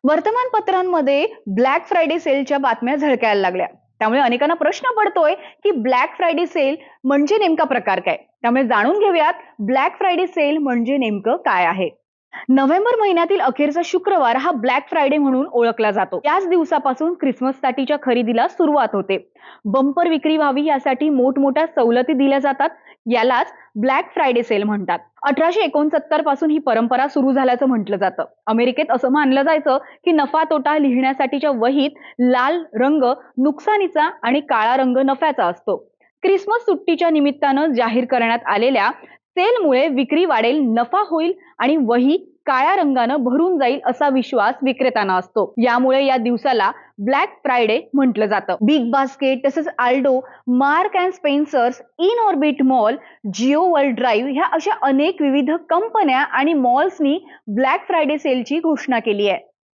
वर्तमानपत्रांमध्ये black Friday सेलच्या बातम्या झळकायला लागल्या. त्यामुळे अनेकांना प्रश्न पडतोय की ब्लॅक फ्रायडे सेल म्हणजे नेमका प्रकार काय? त्यामुळे जाणून घेऊयात ब्लॅक फ्रायडे सेल म्हणजे नेमकं काय आहे. नोव्हेंबर महिन्यातील अखेरचा शुक्रवार हा ब्लॅक फ्रायडे म्हणून ओळखला जातो. याच दिवसापासून ख्रिसमससाठीच्या खरेदीला सुरुवात होते. बंपर विक्री व्हावी यासाठी मोठमोठ्या सवलती दिल्या जातात. यालाच ब्लॅक फ्रायडे सेल म्हणतात. 1869 पासून ही परंपरा सुरू झाल्याचं म्हटलं जातं. अमेरिकेत असं मानलं जायचं की नफा तोटा लिहिण्यासाठीच्या वहीत लाल रंग नुकसानीचा आणि काळा रंग नफ्याचा असतो. क्रिसमस सुट्टीच्या निमित्तानं जाहीर करण्यात आलेल्या सेलमुळे विक्री वाढेल, नफा होईल आणि वही काळ्या रंगानं भरून जाईल असा विश्वास विक्रेत्यांना असतो. यामुळे या दिवसाला ब्लॅक फ्रायडे म्हटलं जातं. बिग बास्केट तसंच Aldo, Mark and Spencers, Inorbit mall, Jio World Drive ह्या अशा अनेक विविध कंपन्या आणि मॉल्सनी ब्लॅक फ्रायडे सेलची घोषणा केली आहे.